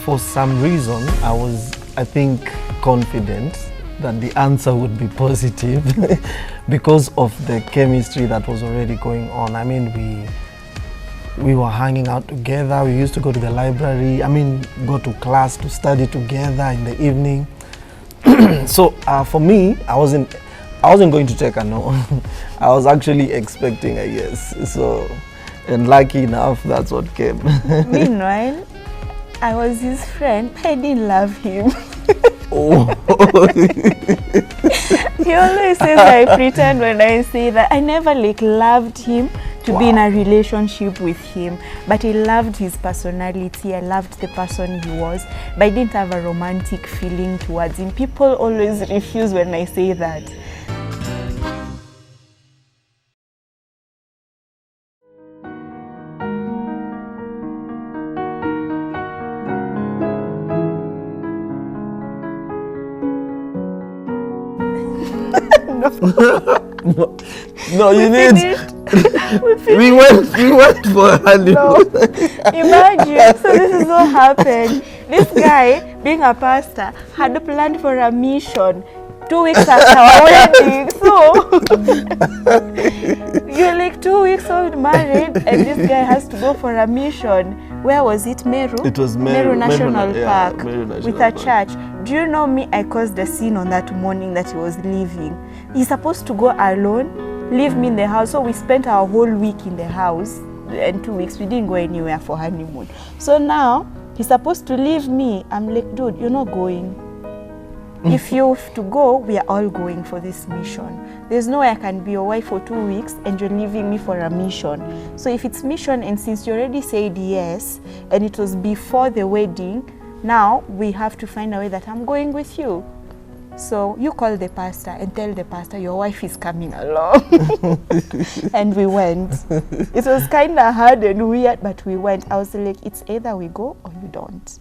for some reason, I think, confident that the answer would be positive because of the chemistry that was already going on. I mean, we were hanging out together. We used to go to the library. I mean, go to class to study together in the evening. So for me, I wasn't going to take a no. I was actually expecting a yes. So, and lucky enough, that's what came. Meanwhile, I was his friend. I didn't love him. Oh. He always says I pretend when I say that. I never loved him to be in a relationship with him, but I loved his personality. I loved the person he was, but I didn't have a romantic feeling towards him. People always refuse when I say that. No, you need. We went for a honeymoon. No. Imagine, so this is what happened. This guy, being a pastor, had planned for a mission 2 weeks after our wedding. So you're like 2 weeks old married, and this guy has to go for a mission. Where was it? Meru? It was Meru National Park, Meru National with a Park. church. Do you know me? I caused the scene on that morning that he was leaving. He's supposed to go alone, leave me in the house. So we spent our whole week in the house, and 2 weeks we didn't go anywhere for honeymoon. So now he's supposed to leave me. I'm like, dude, you're not going. If you have to go, we are all going for this mission. There's no way I can be your wife for 2 weeks and you're leaving me for a mission. So if it's mission, and since you already said yes, and it was before the wedding, now we have to find a way that I'm going with you. So you call the pastor and tell the pastor your wife is coming along. And we went. It was kind of hard and weird, but we went. I was like, it's either we go or you don't.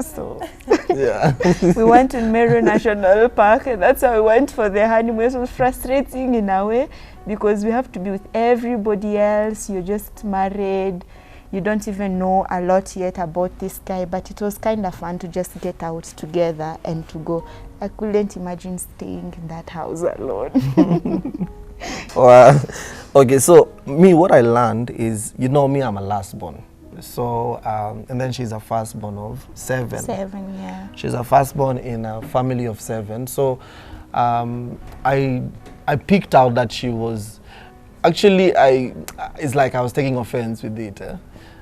So Yeah. we went to Meru National Park, and that's how we went for the honeymoon. It was frustrating in a way because we have to be with everybody else. You're just married. You don't even know a lot yet about this guy, but it was kind of fun to just get out together and to go. I couldn't imagine staying in that house alone. Well, okay, so me, what I learned is, you know me, I'm a last born. So, and then she's a firstborn of 7. 7, yeah. She's a firstborn in a family of 7. So, I picked out that she was, actually, it's like I was taking offense with it.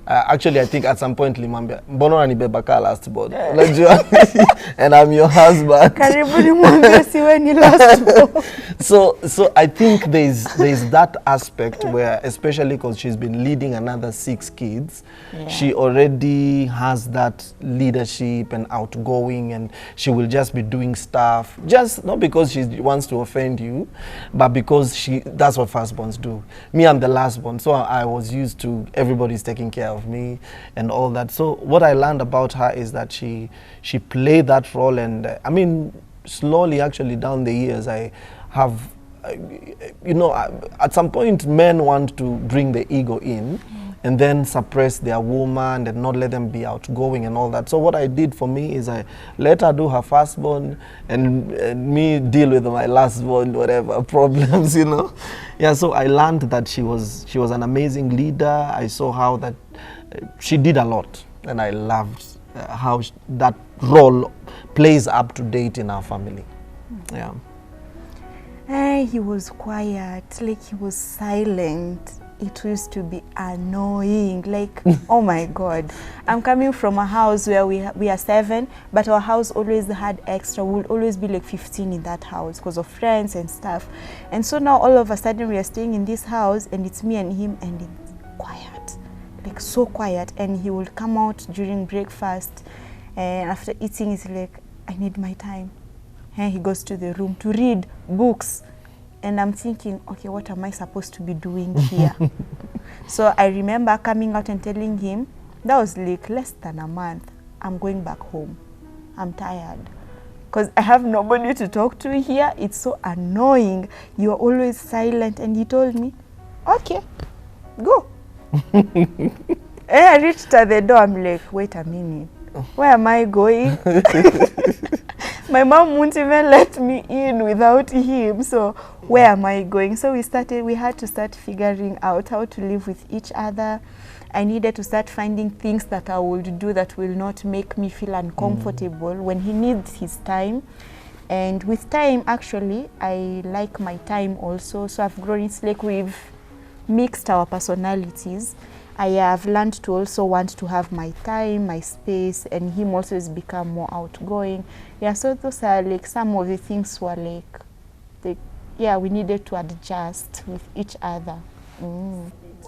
Actually, I think at some point, Limambia, Bono anibeba ka last born. And I'm your husband. Karibu nimwambie siwe ni last born. So I think there's that aspect where, especially because she's been leading another 6 kids, yeah, she already has that leadership and outgoing, and she will just be doing stuff, just not because she wants to offend you, but because that's what firstborns do. Me, I'm the lastborn, so I was used to everybody's taking care of me and all that. So what I learned about her is that she played that role, and I mean, slowly actually down the years, I have, you know, at some point men want to bring the ego in and then suppress their woman and not let them be outgoing and all that. So what I did for me is I let her do her firstborn and me deal with my lastborn, whatever problems, you know. Yeah, so I learned that she was an amazing leader. I saw how that she did a lot, and I loved how that role plays up to date in our family. Yeah. He was quiet, like he was silent. It used to be annoying, like, oh my God. I'm coming from a house where we are 7, but our house always had extra. We'll always be like 15 in that house because of friends and stuff. And so now all of a sudden we are staying in this house, and it's me and him, and it's quiet, like so quiet. And he will come out during breakfast, and after eating he's like, I need my time. And he goes to the room to read books. And I'm thinking, okay, what am I supposed to be doing here? So I remember coming out and telling him, that was like less than a month, I'm going back home. I'm tired. Because I have nobody to talk to here. It's so annoying. You're always silent. And he told me, okay, go. And I reached at the door. I'm like, wait a minute. where am I going? My mom won't even let me in without him. So where am I going? So we had to start figuring out how to live with each other. I needed to start finding things that I would do that will not make me feel uncomfortable when he needs his time. And with time, actually, I like my time also. So I've grown. It's like we've mixed our personalities. I have learned to also want to have my time, my space, and him also has become more outgoing. Yeah, so those are like some of the things were like yeah, we needed to adjust with each other.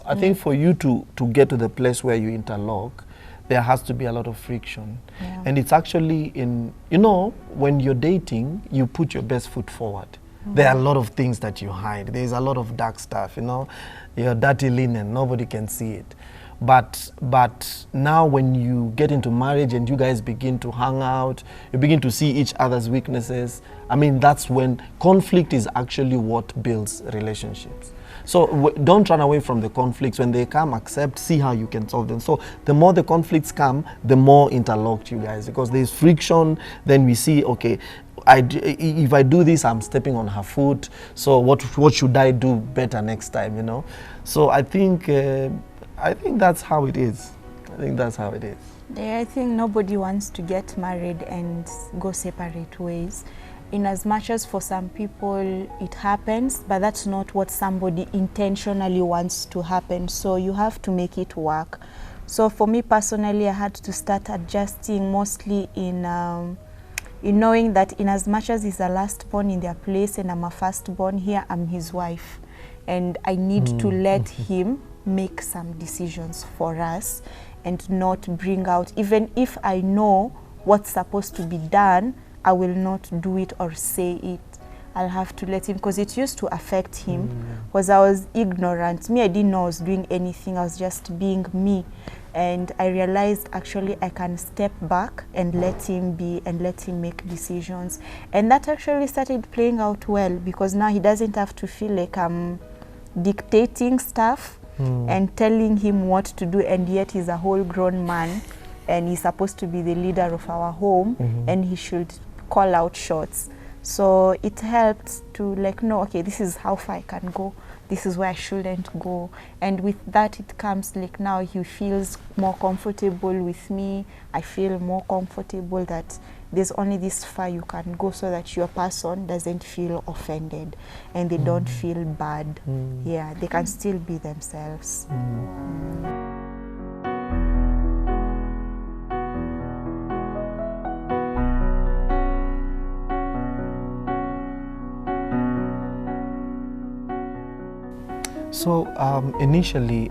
I think for you to get to the place where you interlock, there has to be a lot of friction. Yeah. And it's actually in, you know, when you're dating, you put your best foot forward. There are a lot of things that you hide. There's a lot of dark stuff, you know, your dirty linen, nobody can see it. But now when you get into marriage and you guys begin to hang out, you begin to see each other's weaknesses, I mean, that's when conflict is actually what builds relationships. So don't run away from the conflicts. When they come, accept, see how you can solve them. So the more the conflicts come, the more interlocked you guys, because there's friction. Then we see, okay, if I do this, I'm stepping on her foot. So what should I do better next time, you know? So I think that's how it is. I think that's how it is. Yeah, I think nobody wants to get married and go separate ways. In as much as for some people it happens, but that's not what somebody intentionally wants to happen. So you have to make it work. So for me personally, I had to start adjusting mostly in knowing that in as much as he's a last born in their place and I'm a firstborn here, I'm his wife. And I need to let him make some decisions for us and not bring out, even if I know what's supposed to be done, I will not do it or say it. I'll have to let him, because it used to affect him, because I was ignorant. Me, I didn't know I was doing anything. I was just being me. And I realized actually I can step back and let him be and let him make decisions. And that actually started playing out well, because now he doesn't have to feel like I'm dictating stuff and telling him what to do, and yet he's a whole grown man and he's supposed to be the leader of our home, and he should call out shots. So it helped to like know, okay, this is how far I can go, this is where I shouldn't go. And with that it comes like now he feels more comfortable with me. I feel more comfortable that there's only this far you can go, so that your person doesn't feel offended and they don't feel bad. Yeah, they can still be themselves. So initially,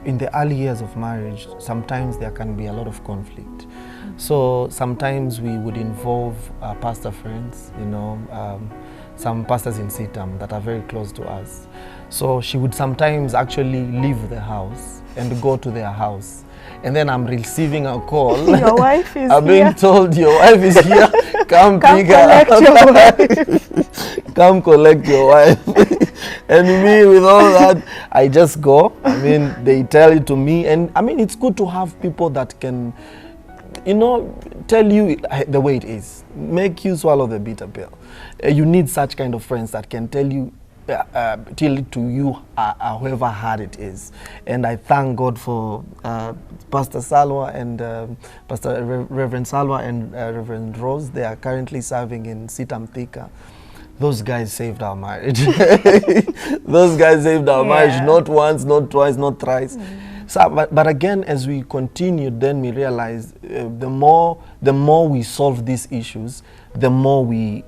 in the early years of marriage, sometimes there can be a lot of conflict. So sometimes we would involve pastor friends, you know, some pastors in Sitam that are very close to us. So she would sometimes actually leave the house and go to their house. And then I'm receiving a call. Your wife is I'm here. being told your wife is here. Come pick her collect your wife. Come collect your wife. And me, with all that, I just go. I mean, they tell it to me. And I mean, it's good to have people that can, you know, tell you the way it is. Make you swallow the bitter pill. You need such kind of friends that can tell you, tell it to you, however hard it is. And I thank God for Pastor Salwa and Reverend Salwa and Reverend Rose. They are currently serving in Sitam Thika. Those guys saved our marriage. Those guys saved our marriage, not once, not twice, not thrice. So, but again, as we continued, then we realized the more we solve these issues, the more we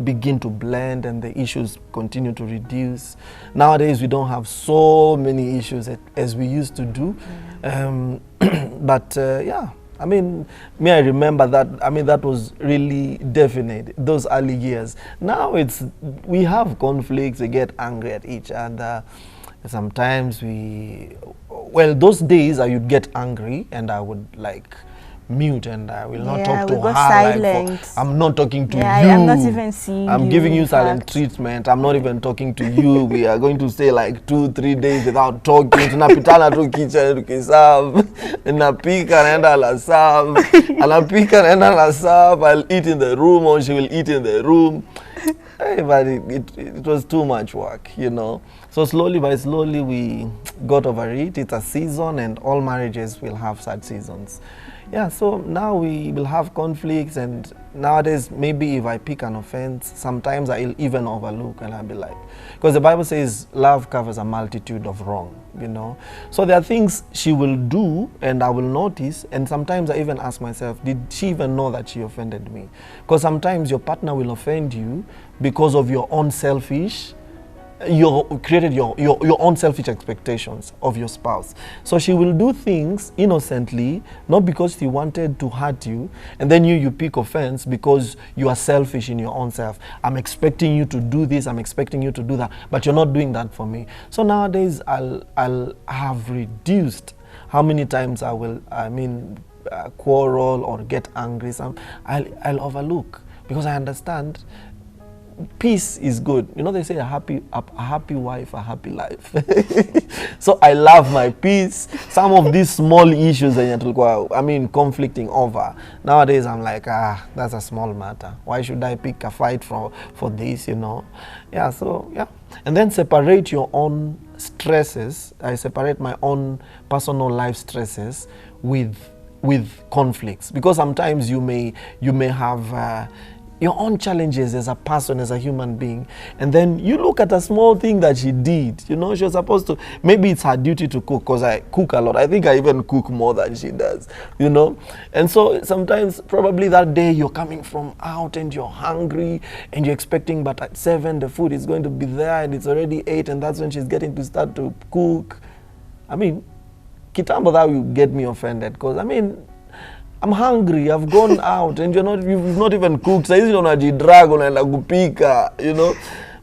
begin to blend and the issues continue to reduce. Nowadays, we don't have so many issues as we used to do. But yeah. I mean, I remember that. I mean, that was really definite, those early years. Now we have conflicts, we get angry at each other. Sometimes those days I would get angry and I would like mute and I will not Yeah, talk to we her. go silent. Like I'm not talking to Yeah, you. I'm not even seeing I'm you, giving you in silent fact. treatment. I'm not even talking to you. We are going to stay like 2-3 days without talking. Tunapitana tu kitchen tukiserve. Napika naenda la serve. Anapika naenda la serve. I'll eat in the room or she will eat in the room. Hey, but it was too much work, you know. So slowly by slowly we got over it. It's a season and all marriages will have such seasons. Yeah, so now we will have conflicts, and nowadays maybe if I pick an offense, sometimes I'll even overlook and I'll be like, because the Bible says love covers a multitude of wrong, you know. So there are things she will do and I will notice, and sometimes I even ask myself, did she even know that she offended me? Because sometimes your partner will offend you because of your own selfish, you created your own selfish expectations of your spouse. So she will do things innocently, not because she wanted to hurt you, and then you pick offense because you are selfish in your own self. I'm expecting you to do this, I'm expecting you to do that, but you're not doing that for me. So nowadays I'll have reduced how many times quarrel or get angry. I'll overlook, because I understand peace is good. You know, they say a happy wife, a happy life. So I love my peace. Some of these small issues that conflicting over, nowadays I'm like, that's a small matter. Why should I pick a fight for this, you know? Yeah, so yeah. And then separate your own stresses. I separate my own personal life stresses with conflicts, because sometimes you may have your own challenges as a person, as a human being, and then you look at a small thing that she did. You know, she was supposed to, maybe it's her duty to cook, because I cook a lot. I think I even cook more than she does, you know. And so sometimes probably that day you're coming from out and you're hungry and you're expecting, but at 7 the food is going to be there and it's already 8, and that's when she's getting to start to cook. Kitambo, that will get me offended, because I'm hungry, I've gone out, and you've not even cooked. Saizi unajidrag unaenda kupika, you know.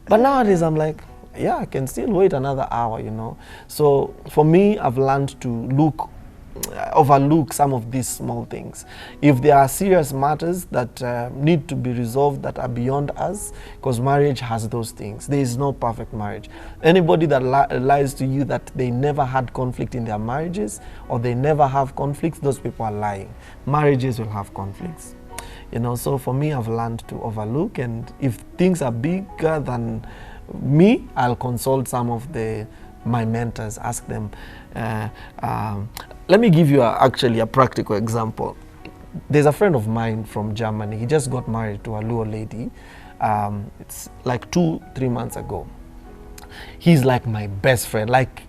But nowadays I'm like, yeah, I can still wait another hour, you know. So for me, I've learned to overlook some of these small things. If there are serious matters that need to be resolved, that are beyond us, because marriage has those things. There is no perfect marriage. Anybody that lies to you that they never had conflict in their marriages, or they never have conflicts, those people are lying. Marriages will have conflicts, you know. So for me, I've learned to overlook, and if things are bigger than me, I'll consult some of my mentors, ask them. Let me give you actually a practical example. There's a friend of mine from Germany. He just got married to a Luo lady. It's like 2-3 months ago. He's like my best friend. Like,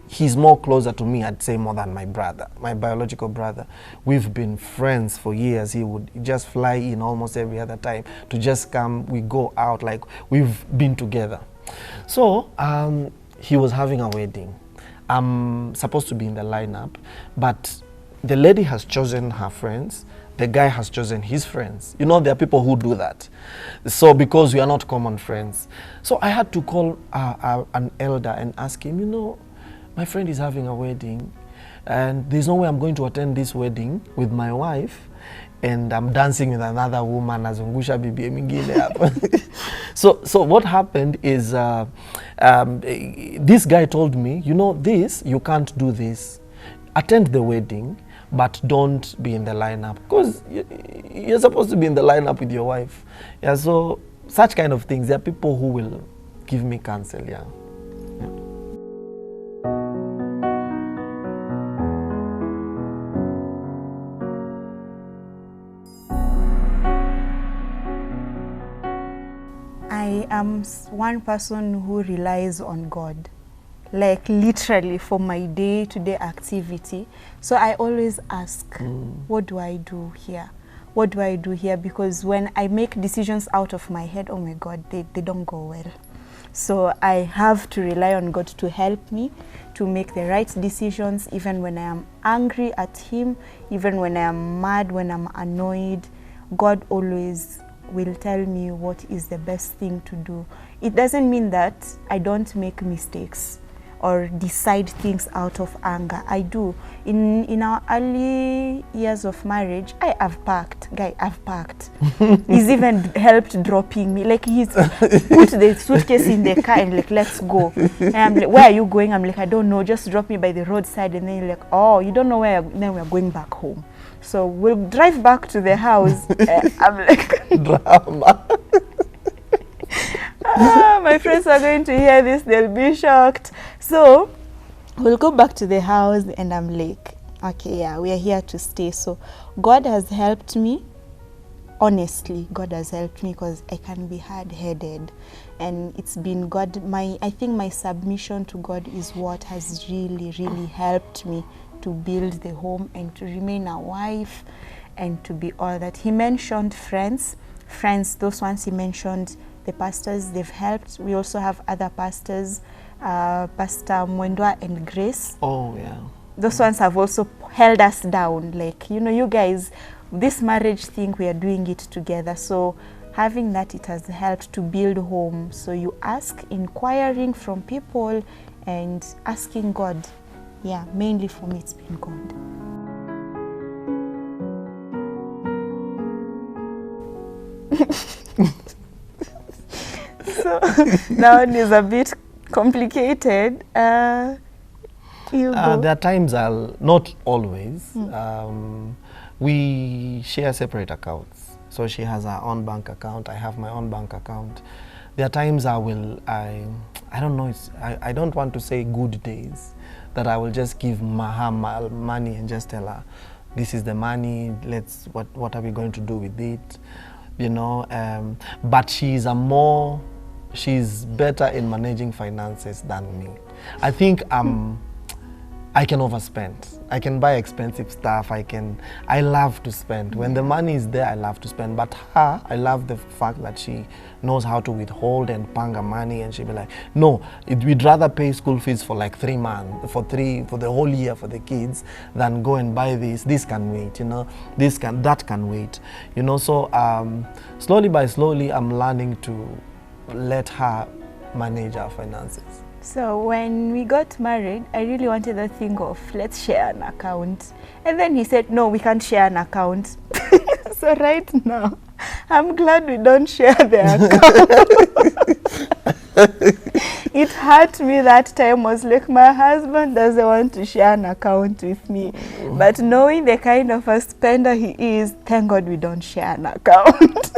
he's more closer to me, I'd say, more than my brother, my biological brother. We've been friends for years. He would just fly in almost every other time to just come. We go out, like we've been together. So he was having a wedding. I'm supposed to be in the lineup, but the lady has chosen her friends, the guy has chosen his friends. You know, there are people who do that. So because we are not common friends. So I had to call an elder and ask him, you know, my friend is having a wedding, and there's no way I'm going to attend this wedding with my wife, and I'm dancing with another woman, azungusha bibi mingine hapa. So what happened is, this guy told me, you know, you can't do this. Attend the wedding, but don't be in the lineup, because you're supposed to be in the lineup with your wife. Yeah, so such kind of things. There are people who will give me counsel. Yeah. I am one person who relies on God, like literally for my day-to-day activity. So I always ask, what do I do here? What do I do here? Because when I make decisions out of my head, oh my God, they don't go well. So I have to rely on God to help me to make the right decisions, even when I am angry at him, even when I am mad, when I'm annoyed. God always will tell me what is the best thing to do. It doesn't mean that I don't make mistakes, or decide things out of anger. I do. In our early years of marriage, I've packed. He's even helped dropping me. Like, he's put the suitcase in the car and like, let's go. And I'm like, where are you going? I'm like, I don't know. Just drop me by the roadside. And then you're like, oh, you don't know where? Then we're going back home. So we'll drive back to the house. I'm like, Drama. my friends are going to hear this, they'll be shocked. So we'll go back to the house and I'm like, okay, yeah, we are here to stay. So God has helped me. Honestly, God has helped me, because I can be hard-headed, and it's been God. I think my submission to God is what has really, really helped me to build the home and to remain a wife and to be all that. He mentioned friends, those ones he mentioned, the pastors, they've helped. We also have other pastors, Pastor Mwendwa and Grace. Oh, yeah. Those ones have also held us down. Like, you know, you guys, this marriage thing, we are doing it together. So having that, it has helped to build home. So you ask, inquiring from people and asking God. Yeah, mainly for me, it's been God. So that one is a bit complicated. There are times not always. We share separate accounts. So she has her own bank account. I have my own bank account. There are times I don't know. I don't want to say good days, that I will just give her money and just tell her, this is the money. What are we going to do with it? You know. But she's better in managing finances than me. I think I can overspend. I can buy expensive stuff. I love to spend. When the money is there, I love to spend. But her, I love the fact that she knows how to withhold and panga money, and she'll be like, no, we'd rather pay school fees for like 3 months, for the whole year for the kids, than go and buy this. This can wait, you know. That can wait, you know. So slowly by slowly, I'm learning to let her manage our finances. So when we got married, I really wanted to think of, let's share an account. And then he said, no, we can't share an account. So right now, I'm glad we don't share the account. It hurt me that time. Was like, my husband doesn't want to share an account with me. But knowing the kind of a spender he is, thank God we don't share an account.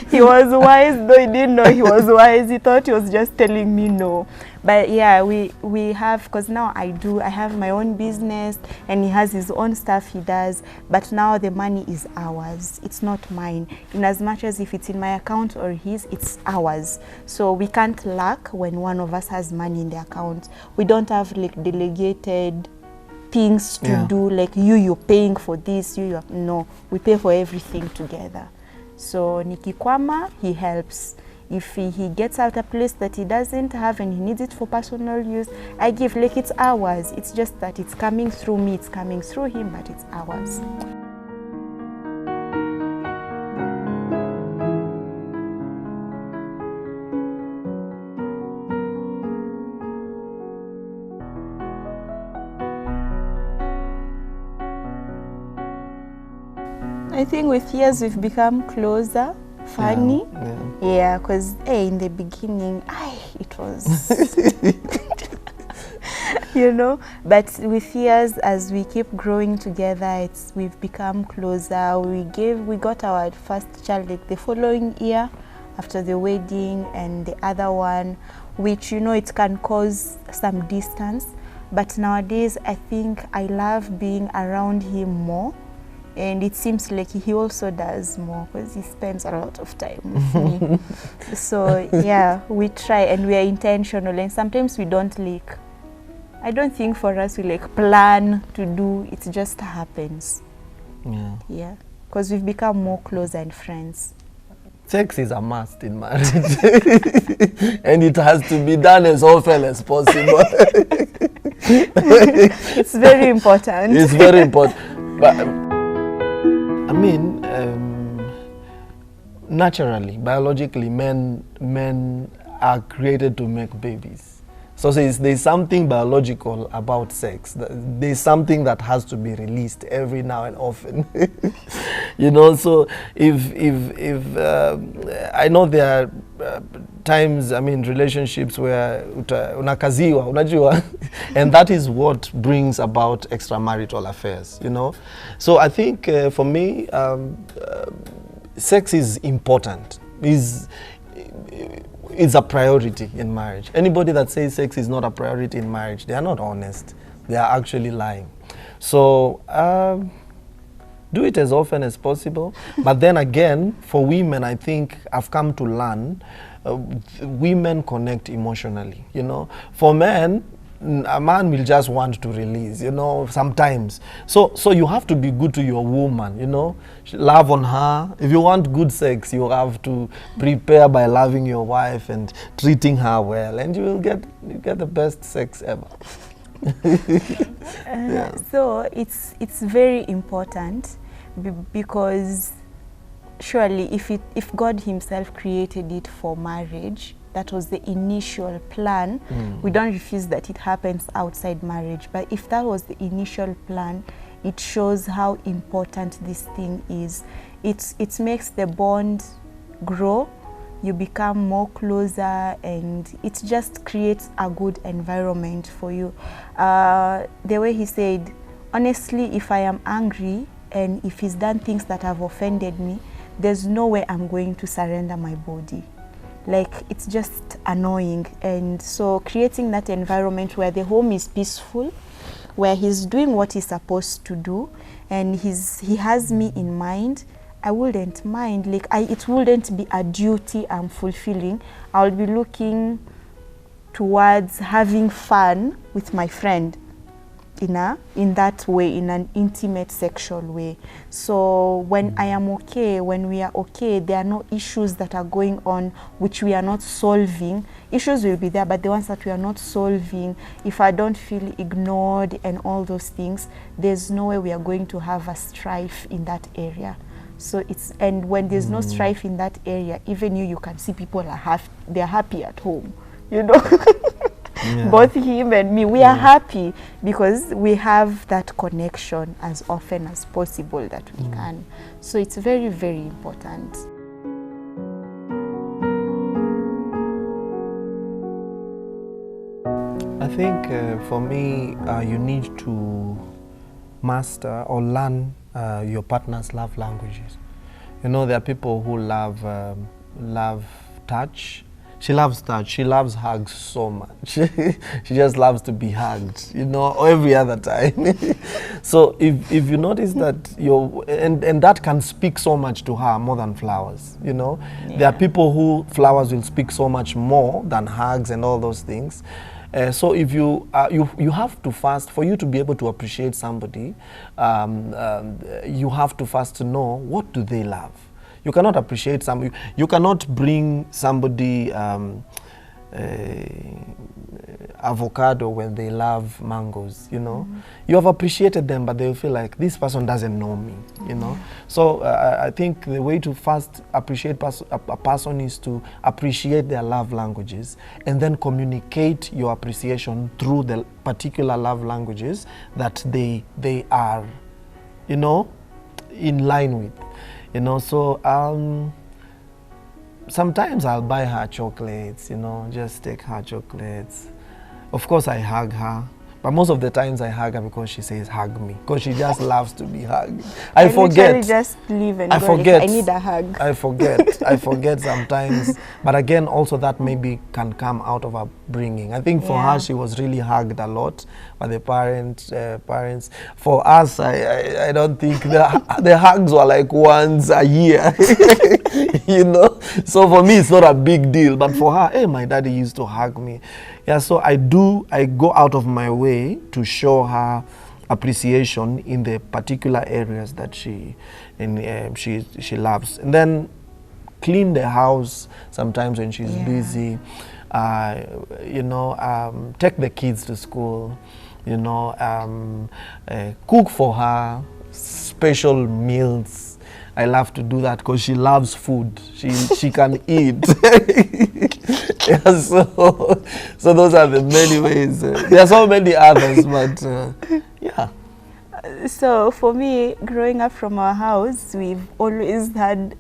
He was wise, though he didn't know he was wise. He thought he was just telling me no. But yeah, we have, because now I have my own business, and he has his own stuff he does. But now the money is ours. It's not mine. In as much as if it's in my account or his, it's ours. So we can't lack when one of us has money in the account. We don't have like delegated things to do, like you're paying for this, no, we pay for everything together. So nikikwama, he helps. If he gets out a place that he doesn't have and he needs it for personal use, I give, like, it's ours. It's just that it's coming through me, it's coming through him, but it's ours. I think with years we've become closer, funny. Yeah, because in the beginning, it was, you know. But with years, as we keep growing together, we've become closer. We got our first child like the following year after the wedding, and the other one, which, you know, it can cause some distance. But nowadays, I think I love being around him more. And it seems like he also does more, because he spends a lot of time with me. So yeah, we try, and we are intentional, and sometimes we don't I don't think for us we plan to do, it just happens. Yeah, because we've become more close and friends. Sex is a must in marriage. And it has to be done as often as possible. It's very important. It's very important. But I mean, naturally, biologically, men are created to make babies. So there's something biological about sex. There's something that has to be released every now and often. You know, so if I know there are times, I mean, relationships where unakaziwa, unajua, and that is what brings about extramarital affairs, you know. So I think for me, sex is important. It's a priority in marriage. Anybody that says sex is not a priority in marriage, they are not honest. They are actually lying. So do it as often as possible. But then again, for women, I think I've come to learn, women connect emotionally, you know. For men, a man will just want to release, you know, sometimes. So you have to be good to your woman, you know, love on her. If you want good sex, you have to prepare by loving your wife and treating her well, and you will get the best sex ever. Yeah. So it's very important because surely if God himself created it for marriage, that was the initial plan. We don't refuse that it happens outside marriage, but if that was the initial plan, it shows how important this thing is. It makes the bond grow, you become more closer, and it just creates a good environment for you. The way he said, honestly, if I am angry and if he's done things that have offended me, there's no way I'm going to surrender my body. Like, it's just annoying. And so creating that environment where the home is peaceful, where he's doing what he's supposed to do, and he has me in mind, I wouldn't mind. Like, it wouldn't be a duty I'm fulfilling. I'll be looking towards having fun with my friend in that way, in an intimate sexual way. So when I am okay, when we are okay, there are no issues that are going on which we are not solving. Issues will be there, but the ones that we are not solving, if I don't feel ignored and all those things, there's no way we are going to have a strife in that area. So and when there's no strife in that area, even you can see people they're happy at home, you know. Yeah. Both him and me, we are happy because we have that connection as often as possible that we can. So it's very, very important. I think for me, you need to master or learn your partner's love languages. You know, there are people who love touch. She loves touch. She loves hugs so much. She just loves to be hugged, you know, every other time. So if you notice that and that can speak so much to her more than flowers, you know. Yeah. There are people who flowers will speak so much more than hugs and all those things. So if you have to first, for you to be able to appreciate somebody, you have to first know what do they love. You cannot appreciate somebody. You cannot bring somebody avocado when they love mangoes, you know. You have appreciated them, but they feel like this person doesn't know me, you know. So I think the way to first appreciate a person is to appreciate their love languages and then communicate your appreciation through the particular love languages that they are, you know, in line with. You know, so sometimes I'll buy her chocolates, you know, just take her chocolates. Of course, I hug her, but most of the times I hug her because she says hug me, because she just loves to be hugged. I forget. Just leave and go. Like, I need a hug. I forget sometimes. But again, also that maybe can come out of her bringing. I think for her, she was really hugged a lot by the parents. For us, I don't think the hugs were like once a year, you know. So for me, it's not a big deal. But for her, hey, my daddy used to hug me. Yeah, so I go out of my way to show her appreciation in the particular areas that she loves. And then clean the house sometimes when she's busy. You know, take the kids to school. You know, cook for her special meals. I love to do that because she loves food. She can eat. Yeah, so those are the many ways. There are so many others, but yeah. So for me, growing up from our house, we've always had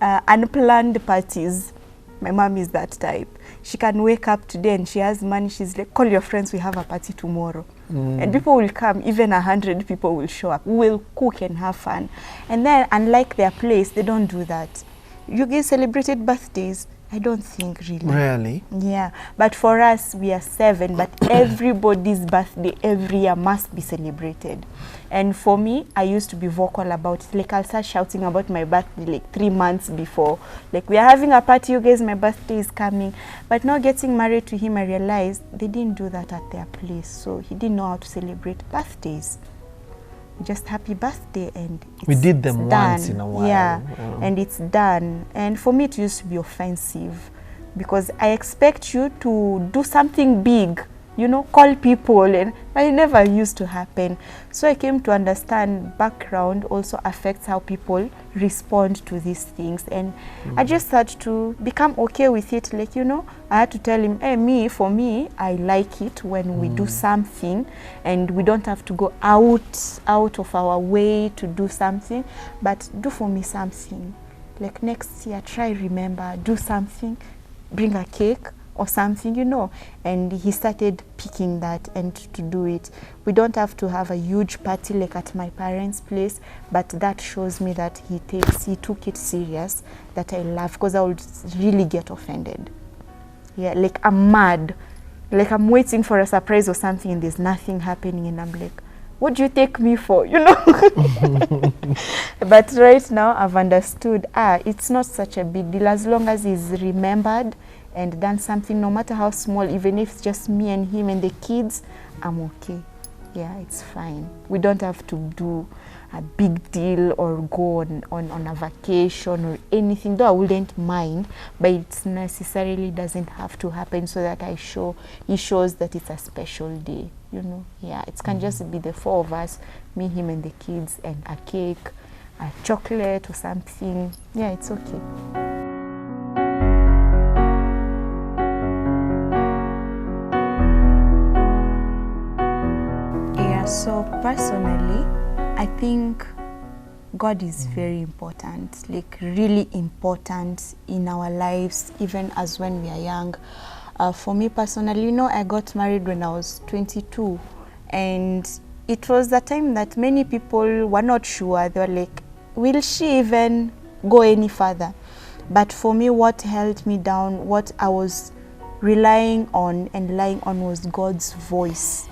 unplanned parties. My mom is that type. She can wake up today and she has money. She's like, call your friends, we have a party tomorrow. And people will come, even 100 people will show up. We'll cook and have fun. And then, unlike their place, they don't do that. You guys celebrated birthdays? I don't think really. Really? Yeah, but for us, we are 7, but everybody's birthday every year must be celebrated. And for me, I used to be vocal about it. Like, I'll start shouting about my birthday like 3 months before. Like, we are having a party, you guys, my birthday is coming. But now getting married to him, I realized they didn't do that at their place. So he didn't know how to celebrate birthdays. Just happy birthday, and we did them done. Once in a while. Yeah, and it's done. And for me, it used to be offensive because I expect you to do something big, you know, call people, and it never used to happen. So I came to understand background also affects how people respond to these things, and I just had to become okay with it. Like, you know, I had to tell him, hey, for me, I like it when we do something and we don't have to go out of our way to do something, but do for me something. Like next year, try remember, do something, bring a cake or something, you know. And he started picking that and to do it. We don't have to have a huge party like at my parents' place, but that shows me that he took it serious, that I love, because I would really get offended. Yeah, like I'm mad, like I'm waiting for a surprise or something and there's nothing happening, and I'm like, what do you take me for, you know? But right now I've understood, it's not such a big deal as long as he's remembered and done something, no matter how small, even if it's just me and him and the kids, I'm okay. Yeah, it's fine. We don't have to do a big deal or go on a vacation or anything, though I wouldn't mind, but it necessarily doesn't have to happen so that he shows that it's a special day, you know. Yeah, it can just be the 4 of us, me, him and the kids, and a cake, a chocolate or something. Yeah, it's okay. So personally, I think God is very important, like really important in our lives, even as when we are young. For me personally, you know, I got married when I was 22, and it was the time that many people were not sure. They were like, will she even go any further? But for me, what held me down, what I was relying on and lying on was God's voice.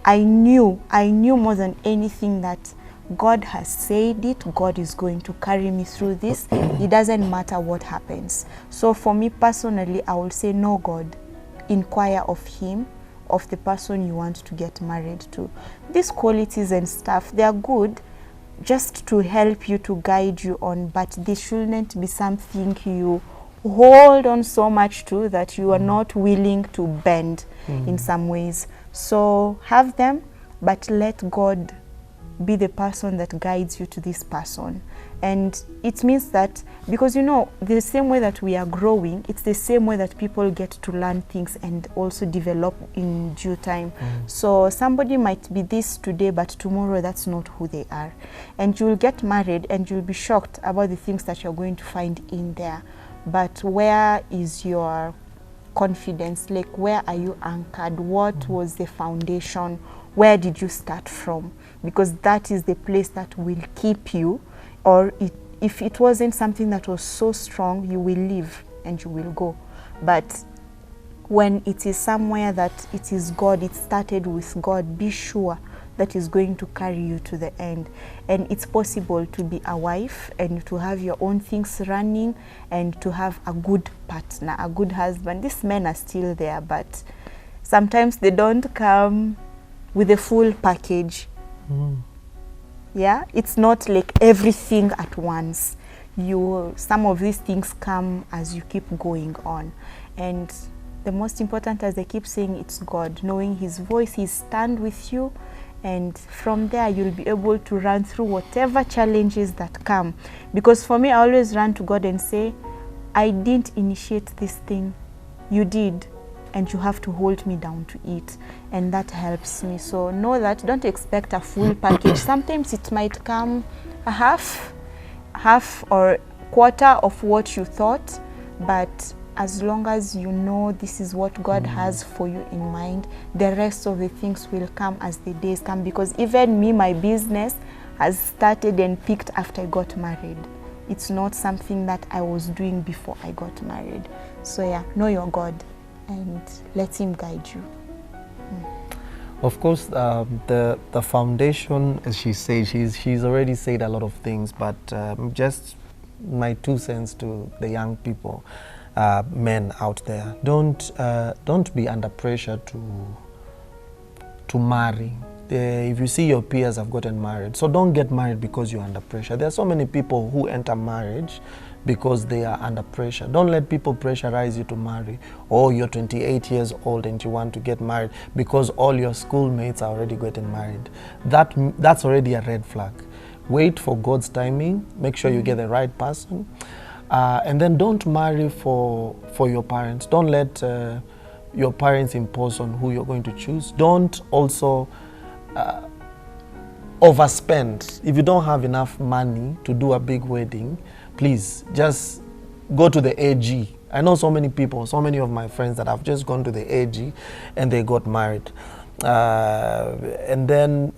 I knew more than anything that God has said it, God is going to carry me through this. It doesn't matter what happens. So for me personally, I will say, no, God, inquire of him, of the person you want to get married to. These qualities and stuff, they are good just to help you, to guide you on, but they shouldn't be something you hold on so much to that you are not willing to bend in some ways. So have them, but let God be the person that guides you to this person. And it means that, because you know, the same way that we are growing, it's the same way that people get to learn things and also develop in due time. So somebody might be this today, but tomorrow that's not who they are. And you'll get married and you'll be shocked about the things that you're going to find in there. But where is your confidence? Like, where are you anchored? What was the foundation? Where did you start from? Because that is the place that will keep you. Or if it wasn't something that was so strong, you will leave and you will go. But when it is somewhere that it is God, it started with God, be sure that is going to carry you to the end. And it's possible to be a wife and to have your own things running and to have a good partner, a good husband. These men are still there, but sometimes they don't come with the full package. Yeah, it's not like everything at once. Some of these things come as you keep going on. And the most important, as I keep saying, it's God, knowing his voice, he stand with you. And from there, you'll be able to run through whatever challenges that come. Because for me, I always run to God and say, I didn't initiate this thing. you did, and you have to hold me down to it, and that helps me. So know that, don't expect a full package. Sometimes it might come a half or quarter of what you thought, but as long as you know this is what God has for you in mind, the rest of the things will come as the days come. Because even me, my business has started and peaked after I got married. It's not something that I was doing before I got married. So yeah, know your God and let him guide you. Of course, the foundation, as she said, she's already said a lot of things, but just my 2 cents to the young people, men out there, don't be under pressure to marry. If you see your peers have gotten married, so don't get married because you're under pressure. There are so many people who enter marriage because they are under pressure. Don't let people pressurize you to marry. Oh, you're 28 years old and you want to get married because all your schoolmates are already getting married. That's already a red flag. Wait for God's timing. Make sure you get the right person. And then don't marry for your parents. Don't let your parents impose on who you're going to choose. Don't also overspend. If you don't have enough money to do a big wedding, please just go to the AG. I know so many people, so many of my friends that have just gone to the AG and they got married. And then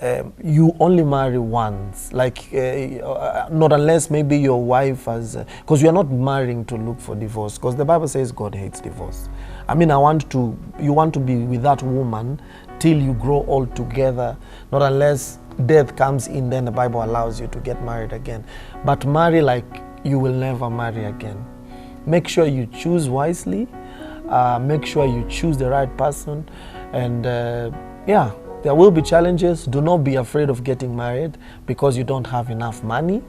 you only marry once, like not unless maybe your wife has, because you are not marrying to look for divorce, because the Bible says God hates divorce. I mean, you want to be with that woman till you grow old together, not unless death comes in, then the Bible allows you to get married again. But marry like you will never marry again. Make sure you choose wisely, make sure you choose the right person, and yeah, there will be challenges. Do not be afraid of getting married because you don't have enough money.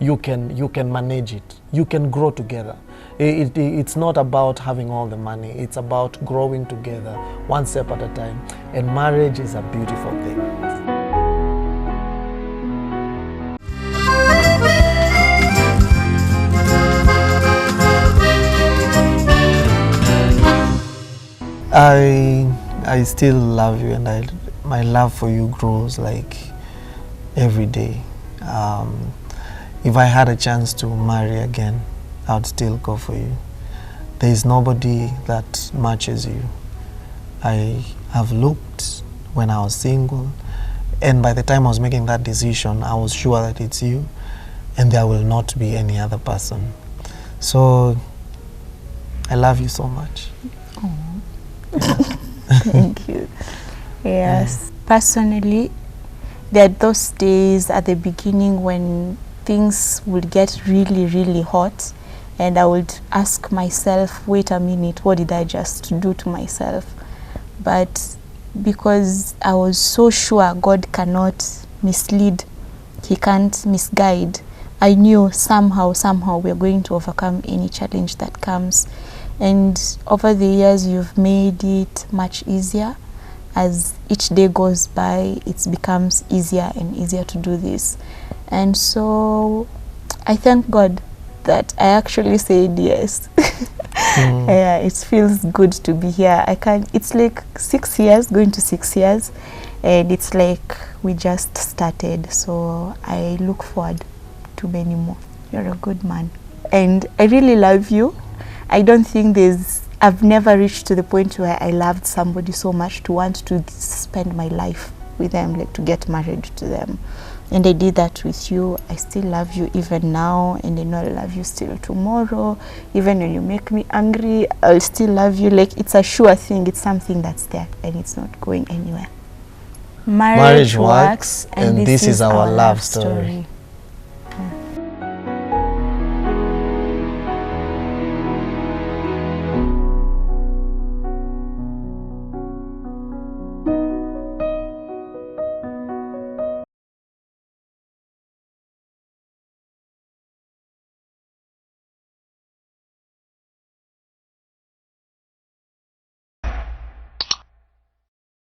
You can manage it. You can grow together. It's not about having all the money. It's about growing together, one step at a time. And marriage is a beautiful thing. I still love you, and my love for you grows like every day. If I had a chance to marry again, I would still go for you. There is nobody that matches you. I have looked when I was single, and by the time I was making that decision, I was sure that it's you, and there will not be any other person. So I love you so much. Thank you. Yes. Personally, there are those days at the beginning when things would get really, really hot, and I would ask myself, wait a minute, what did I just do to myself? But because I was so sure God cannot mislead, he can't misguide, I knew somehow we're going to overcome any challenge that comes. And over the years, you've made it much easier. As each day goes by, it becomes easier and easier to do this. And so I thank God that I actually said yes. Yeah, it feels good to be here. It's like 6 years, going to 6 years, and it's like we just started. So I look forward to many more. You're a good man. And I really love you. I don't think I've never reached to the point where I loved somebody so much to want to spend my life with them, like to get married to them. And I did that with you. I still love you even now, and I know I'll love you still tomorrow. Even when you make me angry, I'll still love you. Like, it's a sure thing. It's something that's there, and it's not going anywhere. Marriage works, and this is our love story.